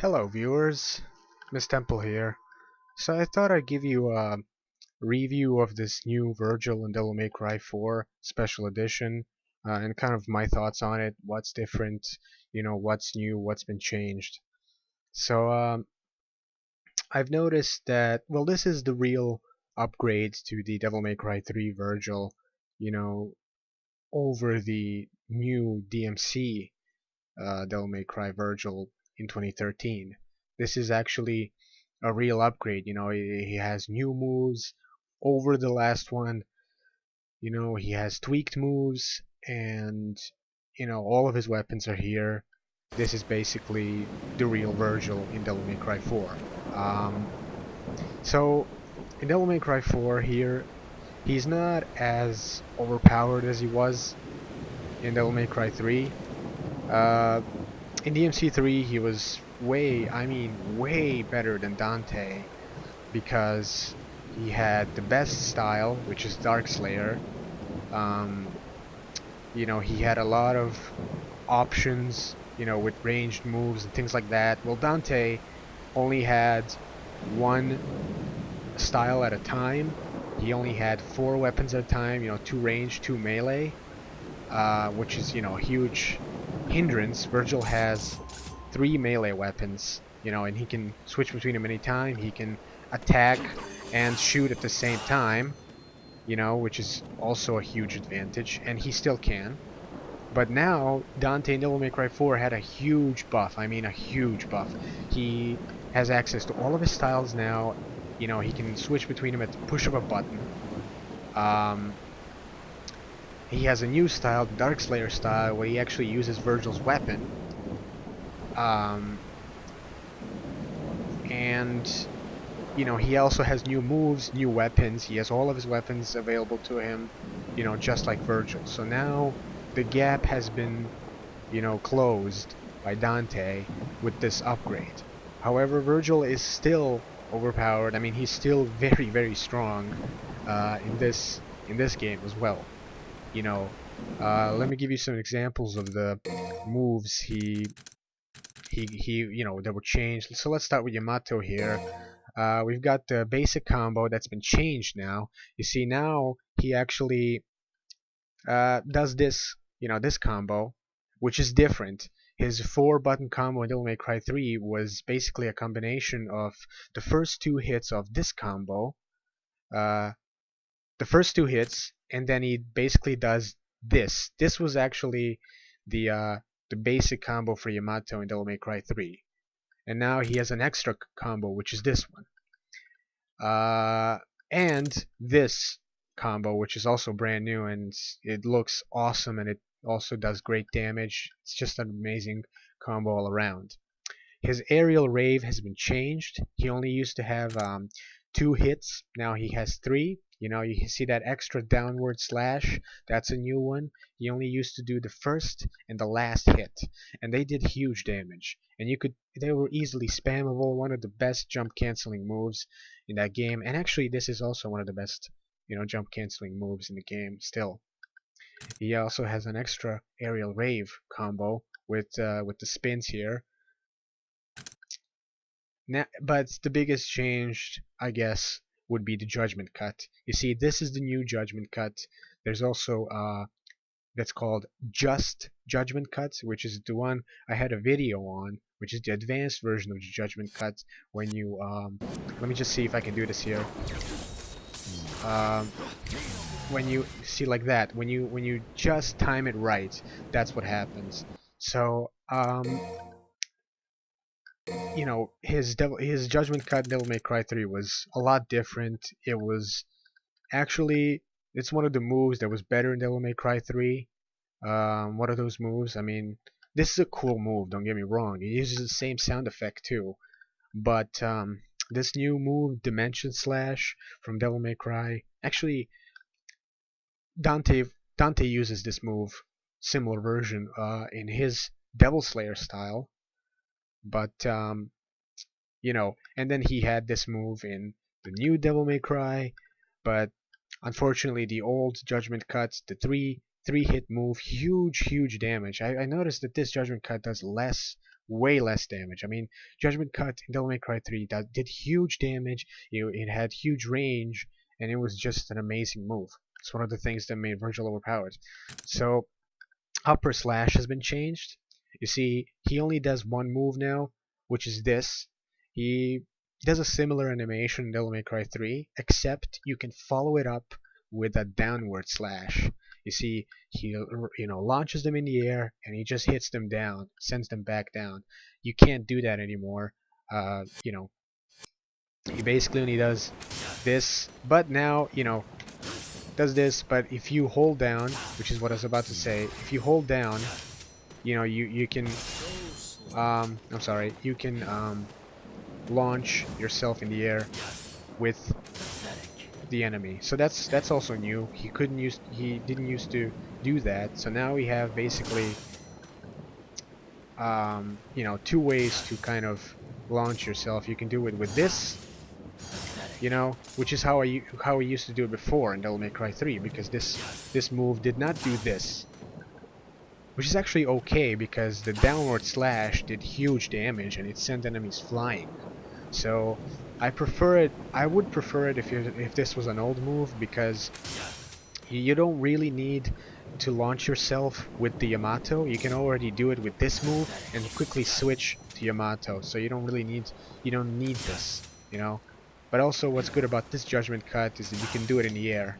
Hello viewers, Miss Temple here. So I thought I'd give you a review of this new Vergil and Devil May Cry 4 Special Edition, and kind of my thoughts on it, what's different, what's new, what's been changed. So I've noticed that, well, this is the real upgrade to the Devil May Cry 3 Vergil, you know, over the new DMC Devil May Cry Vergil in 2013. This is actually a real upgrade. He has new moves over the last one. He has tweaked moves, and all of his weapons are here. This is basically the real Vergil in Devil May Cry 4. Um, so in Devil May Cry 4 here, he's not as overpowered as he was in Devil May Cry 3. Uh, in DMC3 he was way better than Dante, because he had the best style, which is Dark Slayer. Um, he had a lot of options, with ranged moves and things like that. Well, Dante only had one style at a time. He only had 4 weapons at a time, 2 range, 2 melee, which is, a huge hindrance. Vergil has 3 melee weapons, and he can switch between them anytime. He can attack and shoot at the same time, which is also a huge advantage, and he still can. But now, Dante in Devil May Cry 4 had a huge buff. I mean, a huge buff. He has access to all of his styles now. He can switch between them at the push of a button. He has a new style, the Dark Slayer style, where he actually uses Vergil's weapon. And he also has new moves, new weapons. He has all of his weapons available to him, just like Vergil. So now the gap has been, closed by Dante with this upgrade. However, Vergil is still overpowered. I mean, he's still very strong in this game as well. Let me give you some examples of the moves he that were changed. So let's start with Yamato here. We've got the basic combo that's been changed now. You see, now he actually does this, this combo, which is different. His 4-button combo in Devil May Cry 3 was basically a combination of the first 2 hits of this combo, and then he basically does this. This was actually the basic combo for Yamato in Devil May Cry 3. And now he has an extra combo, which is this one. And this combo, which is also brand new, and it looks awesome, and it also does great damage. It's just an amazing combo all around. His aerial rave has been changed. He only used to have 2 hits. Now he has 3. You see that extra downward slash? That's a new one. He only used to do the first and the last hit, and they did huge damage. And they were easily spammable. One of the best jump canceling moves in that game. And actually, this is also one of the best, jump canceling moves in the game still. He also has an extra aerial rave combo with the spins here. Now, but the biggest change, I guess, would be the judgment cut. You see, this is the new judgment cut. There's also that's called just judgment cut, which is the one I had a video on, which is the advanced version of the judgment cut. When you let me just see if I can do this here. When you see like that, when you just time it right, that's what happens. So his judgment cut in Devil May Cry 3 was a lot different. It was actually, it's one of the moves that was better in Devil May Cry 3. What are those moves? I mean, this is a cool move, don't get me wrong. It uses the same sound effect too. But this new move, Dimension Slash from Devil May Cry, actually Dante uses this move, similar version, in his Devil Slayer style. But and then he had this move in the new Devil May Cry, but unfortunately the old judgment cuts, the three hit move, huge damage. I noticed that this judgment cut does less way less damage. I mean, Judgment Cut in Devil May Cry 3 that did huge damage. It had huge range, and it was just an amazing move. It's one of the things that made Vergil overpowered. So upper slash has been changed. You see, he only does one move now, which is this. He does a similar animation in Devil May Cry 3, except you can follow it up with a downward slash. You see, he launches them in the air and he just hits them down, sends them back down. You can't do that anymore. He basically only does this, but now does this. But if you hold down, which is what I was about to say, if you hold down, you can I'm sorry, you can launch yourself in the air with the enemy. So that's also new. He didn't used to do that. So now we have basically two ways to kind of launch yourself. You can do it with this, which is how I used to do it before in Devil May Cry 3, because this move did not do this. Which is actually okay, because the downward slash did huge damage and it sent enemies flying. So I would prefer it if this was an old move, because you don't really need to launch yourself with the Yamato. You can already do it with this move and quickly switch to Yamato. So you don't need this, But also what's good about this Judgment Cut is that you can do it in the air,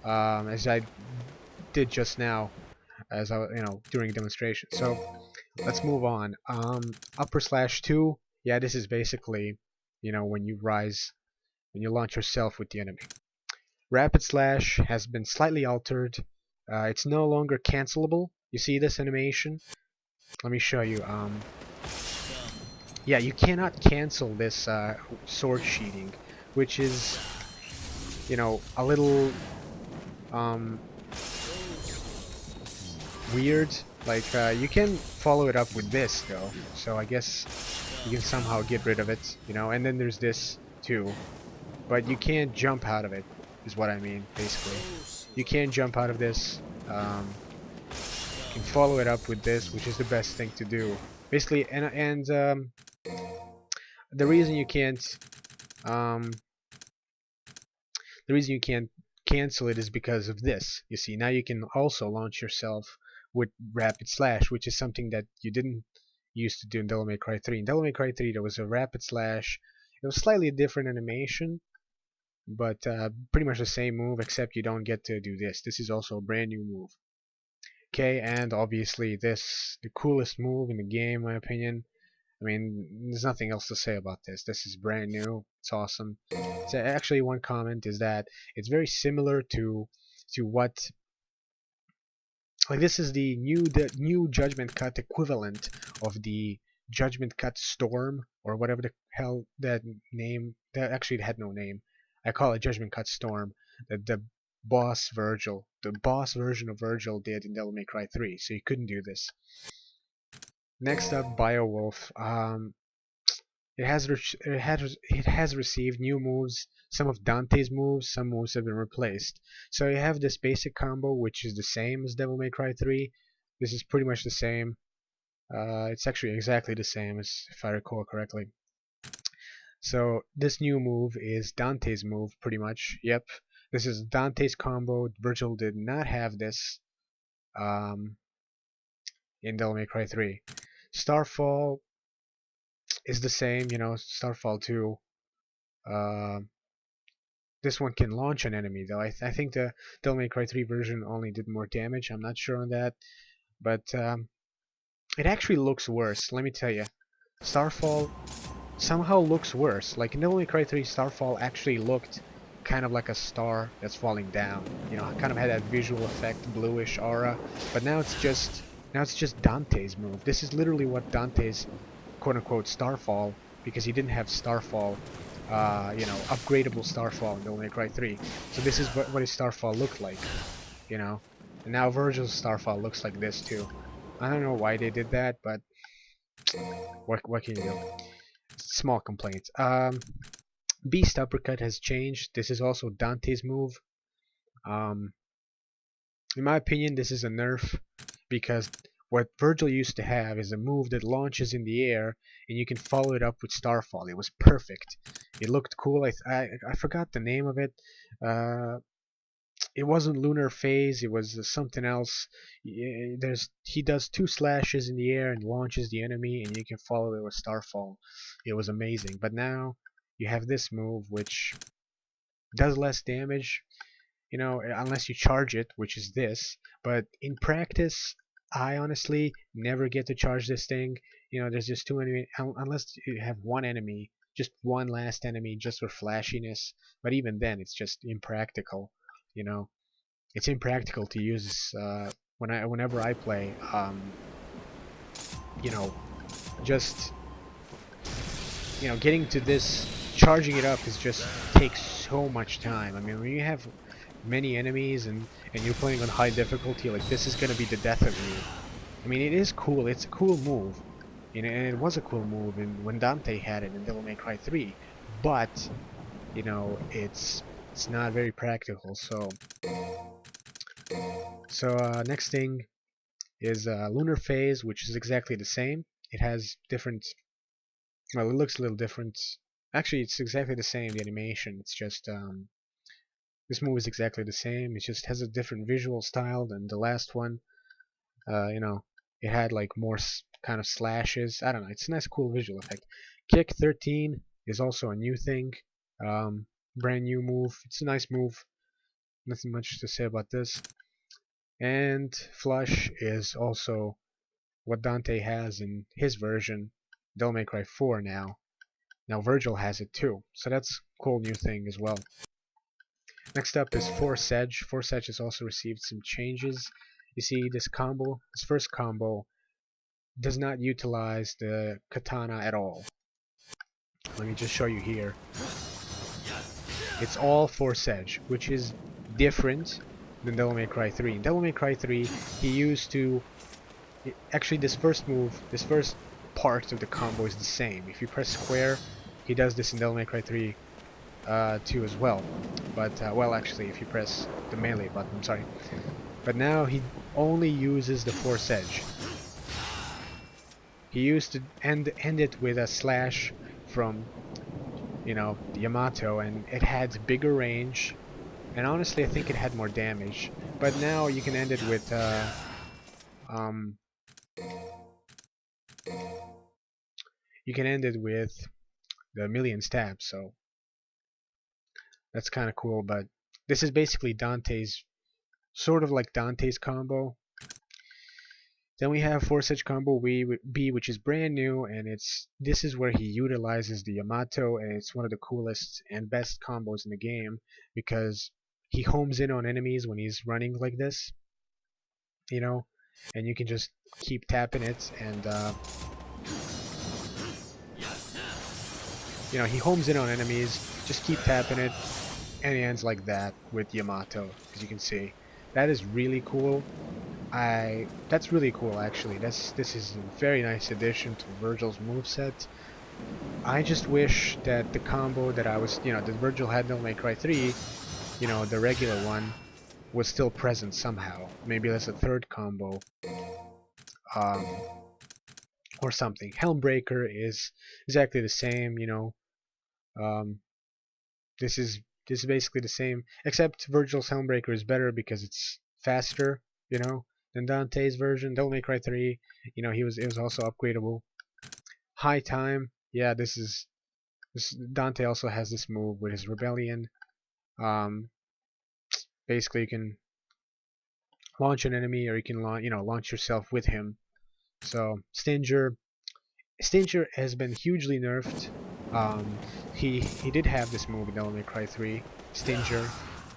as I did just now, during a demonstration. So let's move on. Upper slash 2, yeah, this is basically, when you launch yourself with the enemy. Rapid slash has been slightly altered. It's no longer cancelable. You see this animation? Let me show you. Yeah, you cannot cancel this sword sheeting, which is, a little weird. Like, you can follow it up with this though, so I guess you can somehow get rid of it, and then there's this too, but you can't jump out of it, is what I mean, basically. You can't jump out of this. You can follow it up with this, which is the best thing to do, basically. And the reason you can't cancel it is because of this. You see, now you can also launch yourself with rapid slash, which is something that you didn't used to do in Devil May Cry 3. In Devil May Cry 3 there was a rapid slash. It was slightly different animation, but pretty much the same move, except you don't get to do this. This is also a brand new move. Okay, and obviously this, the coolest move in the game, in my opinion. I mean, there's nothing else to say about this. This is brand new. It's awesome. So actually, one comment is that it's very similar to what, like, this is the new Judgment Cut equivalent of the Judgment Cut Storm, or whatever the hell that name. That actually had no name. I call it Judgment Cut Storm. That the boss version of Vergil did in Devil May Cry 3. So you couldn't do this. Next up, Beowulf. It has received new moves. Some of Dante's moves, some moves have been replaced. So you have this basic combo, which is the same as Devil May Cry 3. This is pretty much the same. It's actually exactly the same, as if I recall correctly. So this new move is Dante's move, pretty much. Yep, this is Dante's combo. Vergil did not have this in Devil May Cry 3. Starfall is the same, Starfall 2. This one can launch an enemy, though. I think the Devil May Cry 3 version only did more damage. I'm not sure on that, but it actually looks worse. Let me tell you, Starfall somehow looks worse. Like in Devil May Cry 3, Starfall actually looked kind of like a star that's falling down. Kind of had that visual effect, bluish aura. But now it's just Dante's move. This is literally what Dante's quote-unquote Starfall, because he didn't have Starfall, upgradable Starfall in Devil May Cry 3. So this is what his Starfall looked like, And now Vergil's Starfall looks like this too. I don't know why they did that, but what can you do? Small complaints. Beast Uppercut has changed. This is also Dante's move. In my opinion, this is a nerf, because what Vergil used to have is a move that launches in the air and you can follow it up with Starfall. It was perfect. It looked cool. I forgot the name of it. Uh, it wasn't Lunar Phase. It was something else. He does 2 slashes in the air and launches the enemy, and you can follow it with Starfall. It was amazing. But now you have this move which does less damage, unless you charge it, which is this. But in practice, I honestly never get to charge this thing. There's just too many, unless you have one enemy, just one last enemy, just for flashiness. But even then, it's just impractical. You know, it's impractical to use whenever I play. You know, just getting to this, charging it up is just takes so much time. I mean, when you have many enemies and you're playing on high difficulty, like this is gonna be the death of you. I mean, it is cool. It's a cool move, and it was a cool move when Dante had it in Devil May Cry 3. But it's not very practical. So next thing is Lunar Phase, which is exactly the same. It has different. Well, it looks a little different. Actually, it's exactly the same. The animation. It's just this move is exactly the same. It just has a different visual style than the last one. It had like more kind of slashes. I don't know. It's a nice, cool visual effect. Kick 13 is also a new thing. Brand new move. It's a nice move. Nothing much to say about this. And Flush is also what Dante has in his version, Devil May Cry 4 now. Now Vergil has it too, so that's a cool new thing as well. Next up is Force Edge. Force Edge has also received some changes. You see this combo, this first combo, does not utilize the katana at all. Let me just show you here. It's all Force Edge, which is different than Devil May Cry 3. In Devil May Cry 3, he used to... Actually, this first move, this first part of the combo is the same. If you press square, he does this in Devil May Cry 3 too as well. But, well, actually, if you press the melee button, I'm sorry. But now he only uses the Force Edge. He used to end it with a slash from, Yamato, and it had bigger range. And honestly, I think it had more damage. But now you can end it with, you can end it with the million stabs, so that's kind of cool. But this is basically Dante's, sort of like Dante's combo. Then we have Force Edge combo B, which is brand new, and this is where he utilizes the Yamato, and it's one of the coolest and best combos in the game because he homes in on enemies when he's running like this, and you can just keep tapping it, and he homes in on enemies, just keep tapping it, and he ends like that with Yamato, as you can see. That is really cool. That's really cool, actually. This is a very nice addition to Vergil's moveset. I just wish that the combo that that Vergil had in Devil May Cry 3, the regular one, was still present somehow. Maybe that's a third combo, or something. Helmbreaker is exactly the same, This is basically the same, except Vergil's Helmbreaker is better because it's faster, than Dante's version. Devil May Cry 3, it was also upgradable. High Time, yeah, this Dante also has this move with his Rebellion. Basically, you can launch an enemy, or you can launch yourself with him. So Stinger has been hugely nerfed. He did have this move in Devil May Cry 3, Stinger,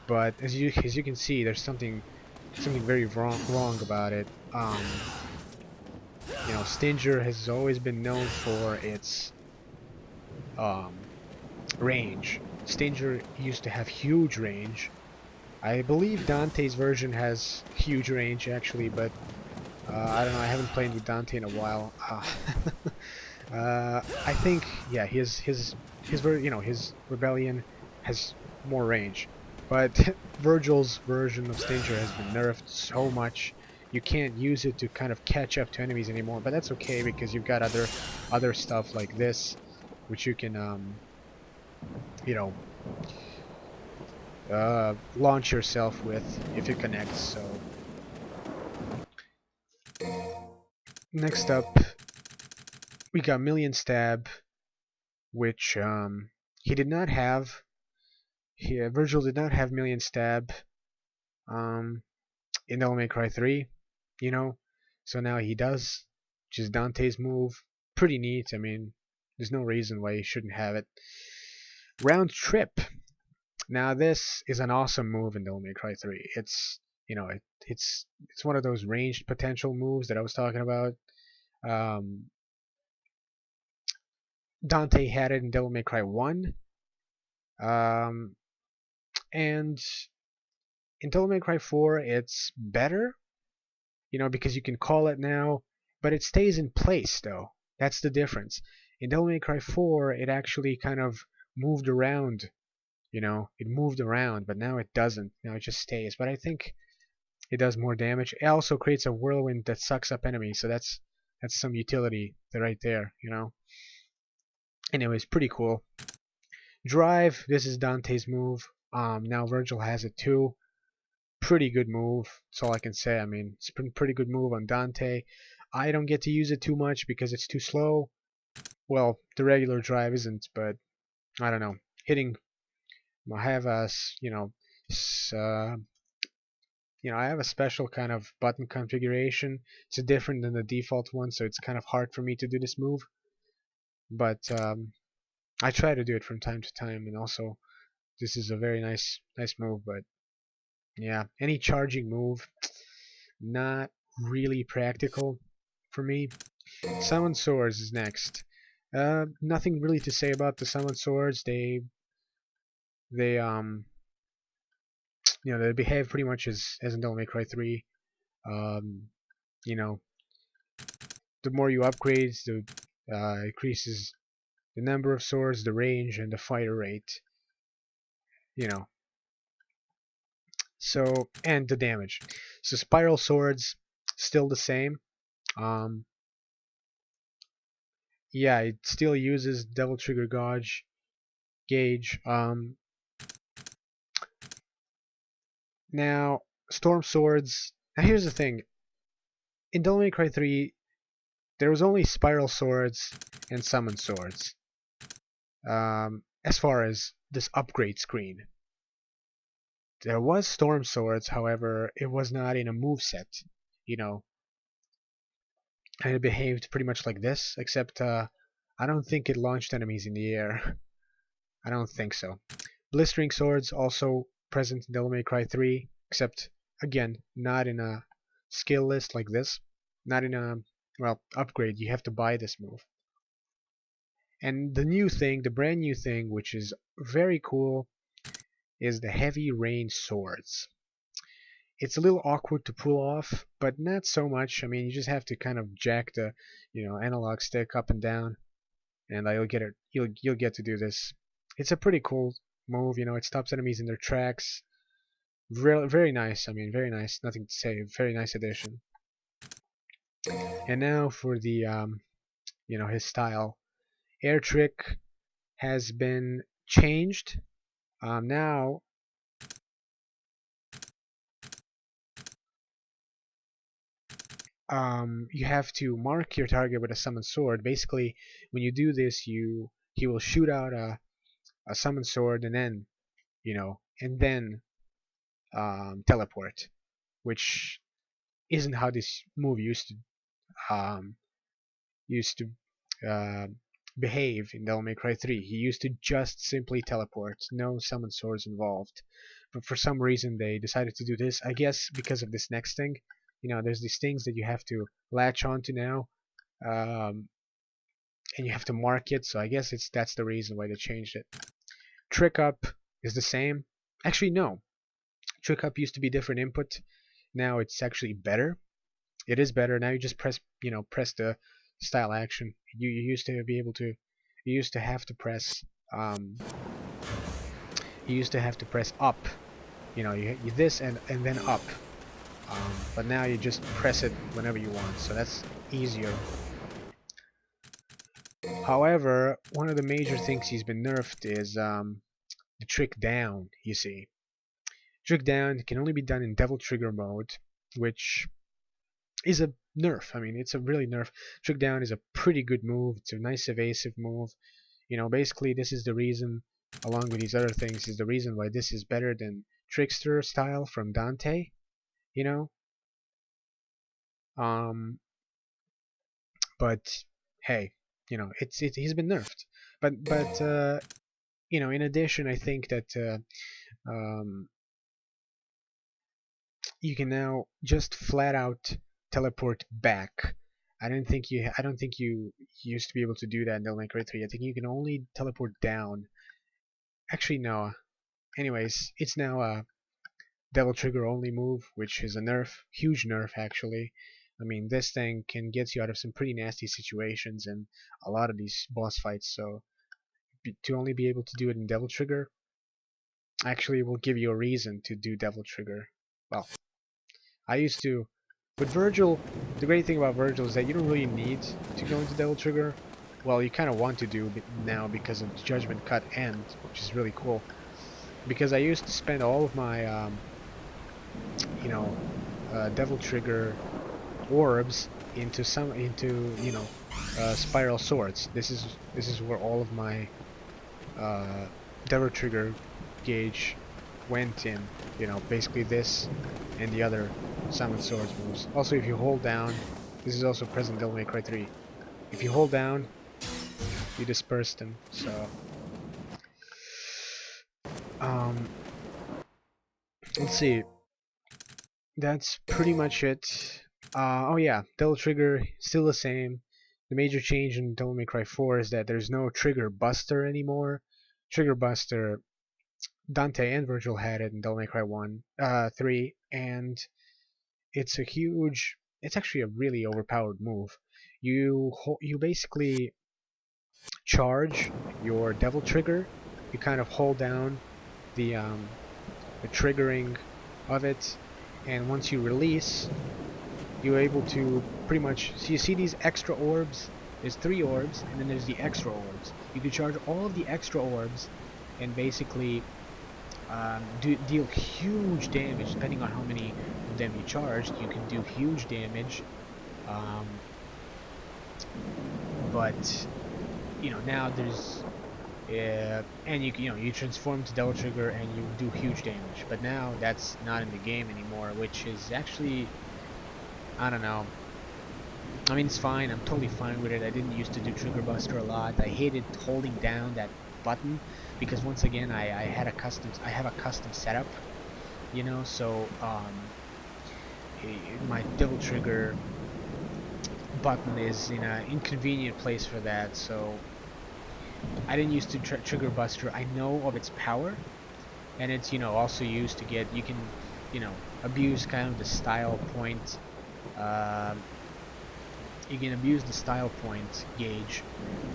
but as you can see, there's something very wrong about it. Stinger has always been known for its range. Stinger used to have huge range. I believe Dante's version has huge range actually, but I don't know. I haven't played with Dante in a while. I think, yeah, his Rebellion has more range, but Vergil's version of Stinger has been nerfed so much. you can't use it to kind of catch up to enemies anymore. But that's okay because you've got other stuff like this, which you can you know launch yourself with if it connects. So next up, we got Million Stab, which he did not have. Vergil did not have Million Stab um, in Devil May Cry 3, you know, so now he does, which is Dante's move. Pretty neat. I mean, there's no reason why he shouldn't have it. Round Trip. Now this is an awesome move in Devil May Cry 3. It's it's one of those ranged potential moves that I was talking about. Um, Dante had it in Devil May Cry 1, um, and in Devil May Cry 4 it's better, because you can call it now, but it stays in place though. That's the difference. In Devil May Cry 4, it actually kind of moved around. It moved around, but now it doesn't. Now it just stays. But I think it does more damage. It also creates a whirlwind that sucks up enemies, so that's some utility right there. Anyways, pretty cool. Drive. This is Dante's move. Now Vergil has it too. Pretty good move. That's all I can say. I mean, it's been pretty good move on Dante. I don't get to use it too much because it's too slow. Well, the regular drive isn't, but I don't know. Hitting, I have a, I have a special kind of button configuration. It's different than the default one, so it's kind of hard for me to do this move. But I try to do it from time to time, and also this is a very nice move. But yeah, any charging move, not really practical for me. Summon Swords is next. Nothing really to say about the Summon Swords. They they behave pretty much as in Devil May Cry 3. You know, the more you upgrade, the increases the number of swords, the range, and the fire rate. So, and the damage. So Spiral Swords, still the same. Um, yeah, it still uses Devil Trigger gauge. Now, Storm Swords. Now here's the thing. In Devil May Cry 3, there was only Spiral Swords and Summon Swords. As far as this upgrade screen. There was Storm Swords, however, it was not in a moveset, and it behaved pretty much like this, except I don't think it launched enemies in the air. I don't think so. Blistering Swords also present in Devil May Cry 3, except, again, not in a skill list like this. Not in a, upgrade, you have to buy this move. And the brand new thing, which is very cool, is the Heavy Rain Swords. It's a little awkward to pull off, but not so much. I mean, you just have to kind of jack the, analog stick up and down, and you'll get it. You'll get to do this. It's a pretty cool move. It stops enemies in their tracks. Very nice. I mean, very nice. Nothing to say. Very nice addition. And now for the, his style. Air Trick has been changed. Now you have to mark your target with a summoned sword. Basically, when you do this, he will shoot out a summoned sword and then, teleport, which isn't how this move um, used to uh, behave in Devil May Cry 3. He used to just simply teleport, no summoned swords involved. But for some reason, they decided to do this. I guess because of this next thing. There's these things that you have to latch onto now, and you have to mark it. So I guess that's the reason why they changed it. Trick Up is the same. Actually, no. Trick Up used to be different input. Now it's actually better. It is better. Now you just press the style action. You used to be able to. You used to have to press. You used to have to press up. You this and then up. But now you just press it whenever you want, so that's easier. However, one of the major things he's been nerfed is the trick down, you see. Trick down can only be done in Devil Trigger mode, which is a nerf. I mean, it's a really nerf. Trick down is a pretty good move. It's a nice evasive move. You know, basically this is the reason, along with these other things, is the reason why this is better than Trickster style from Dante, you know? Um, but hey, you know, he's been nerfed. But you know, in addition, I think that um, you can now just flat out teleport back. I don't think you used to be able to do that in Devil May Cry 3. I think you can only teleport down. Actually, no. Anyways, it's now a Devil Trigger only move, which is a nerf, huge nerf actually. I mean, this thing can get you out of some pretty nasty situations in a lot of these boss fights. So to only be able to do it in Devil Trigger actually will give you a reason to do Devil Trigger. Well, I used to. With Vergil, the great thing about Vergil is that you don't really need to go into Devil Trigger. Well, you kind of want to do now because of Judgment Cut End, which is really cool. Because I used to spend all of my, you know, Devil Trigger orbs into Spiral Swords. This is where all of my Devil Trigger gauge went in. You know, basically this and the other Summon Swords moves. Also, if you hold down, this is also present in Devil May Cry 3. If you hold down, you disperse them. So, um, let's see. That's pretty much it. Oh yeah, Devil Trigger still the same. The major change in Devil May Cry 4 is that there's no Trigger Buster anymore. Trigger Buster, Dante and Vergil had it in Devil May Cry 3, and it's actually a really overpowered move. You basically charge your Devil Trigger. You kind of hold down the triggering of it, and once you release, you're able to pretty much. So you see these extra orbs? There's 3 orbs, and then there's the extra orbs. You can charge all of the extra orbs, and basically deal huge damage depending on how many of them you charged. You can do huge damage, um, but you know now there's and you transform to Devil Trigger and you do huge damage. But now that's not in the game anymore, which is actually, I don't know. I mean, it's fine. I'm totally fine with it. I didn't used to do Trigger Buster a lot. I hated holding down that button because once again I have a custom setup, you know. So my Devil Trigger button is in an inconvenient place for that. So I didn't used to Trigger Buster. I know of its power, and it's also used to get, you can abuse kind of the style point. You can abuse the style point gauge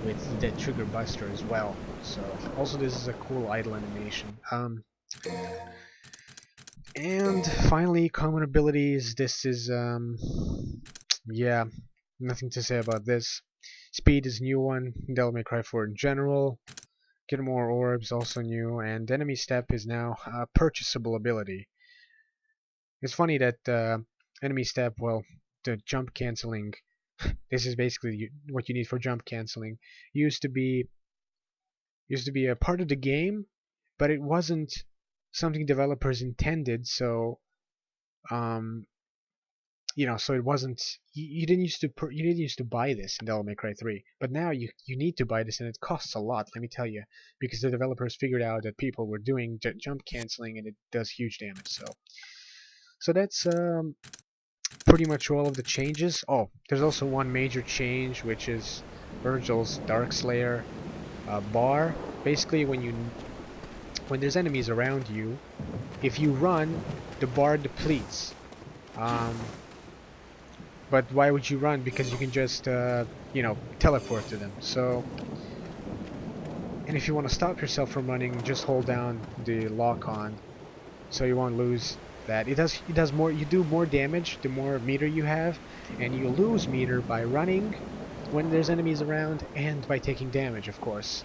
with the Trigger Buster as well. So also this is a cool idle animation. And finally, common abilities. This is yeah, nothing to say about this. Speed is a new one. Devil May Cry 4 in general. Get more orbs, also new, and enemy step is now a purchasable ability. It's funny that enemy step, well, the jump canceling. This is basically what you need for jump canceling. Used to be a part of the game, but it wasn't something developers intended. So, so it wasn't. You didn't used to buy this in Devil May Cry 3, but now you need to buy this, and it costs a lot. Let me tell you, because the developers figured out that people were doing jump canceling, and it does huge damage. So that's pretty much all of the changes. Oh, there's also one major change, which is Vergil's Darkslayer bar. Basically, when there's enemies around you, if you run, the bar depletes. But why would you run? Because you can just teleport to them. So, and if you want to stop yourself from running, just hold down the lock on, so you won't lose that it does more. You do more damage the more meter you have, and you lose meter by running when there's enemies around, and by taking damage, of course,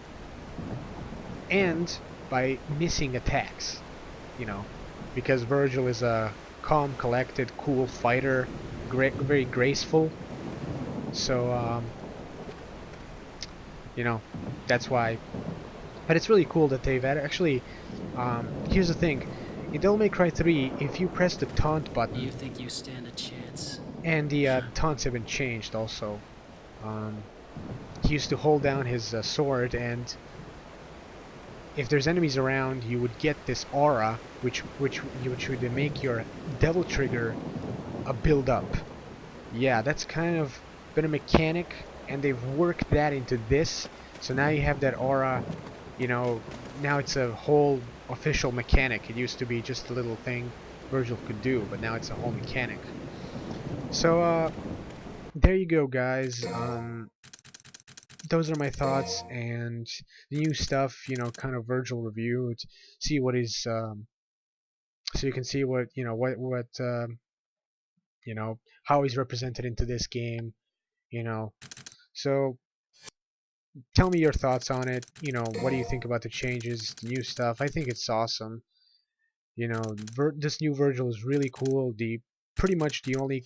and by missing attacks. You know, because Vergil is a calm, collected, cool fighter, very graceful. So you know, that's why. But it's really cool that they've actually. Here's the thing: in Devil May Cry 3, if you press the taunt button, You think you stand a chance? and the taunts have been changed also. Um, he used to hold down his sword, and if there's enemies around, you would get this aura, which would make your devil trigger a build up. Yeah, that's kind of been a mechanic, and they've worked that into this. So now you have that aura. You know, now it's a whole official mechanic. It used to be just a little thing Vergil could do, but now it's a whole mechanic. So there you go, guys. Those are my thoughts and the new stuff. You know, kind of Vergil review. To see what is, so you can see what how he's represented into this game. You know, so tell me your thoughts on it. You know, what do you think about the changes, the new stuff? I think it's awesome. You know, this new Vergil is really cool. The pretty much the only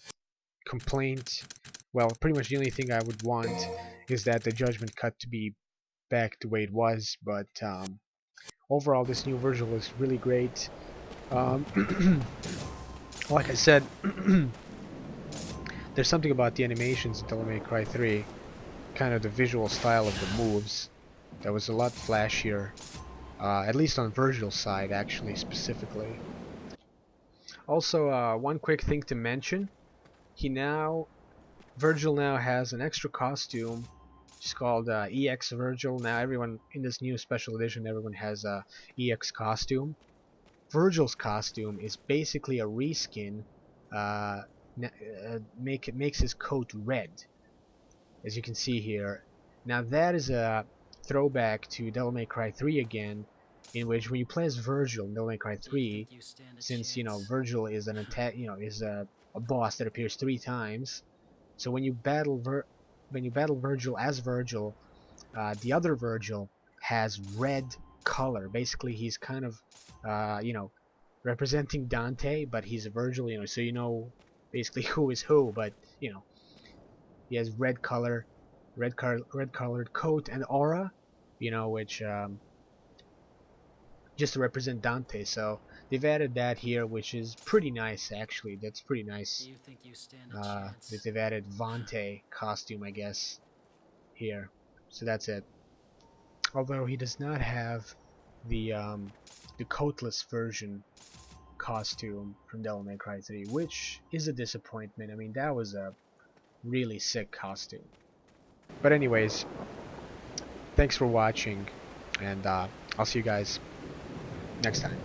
complaint, well, pretty much the only thing I would want is that the judgment cut to be back the way it was. But overall, this new Vergil is really great. Um, like I said, there's something about the animations in Devil May Cry 3, kind of the visual style of the moves, that was a lot flashier. At least on Vergil's side, actually, specifically. Also, one quick thing to mention: he now Vergil now has an extra costume. It's called EX Vergil. Now everyone in this new special edition, everyone has a EX costume. Vergil's costume is basically a reskin. Uh, makes his coat red, as you can see here. Now that is a throwback to Devil May Cry 3 again, in which when you play as Vergil in Devil May Cry You think 3, you stand a since chance? Vergil is an attack, is a boss that appears 3 times. So when you battle Vergil as Vergil, the other Vergil has red color. Basically, he's kind of representing Dante, but he's a Vergil. So basically who is who. But he has red colored coat and aura. Which just to represent Dante. So they've added that here, which is pretty nice actually. That's pretty nice. You think you stand a chance? They've added Vante costume, I guess, here. So that's it. Although he does not have the coatless version costume from Devil May Cry 3, which is a disappointment. I mean, that was a really sick costume. But anyways, thanks for watching, and I'll see you guys next time.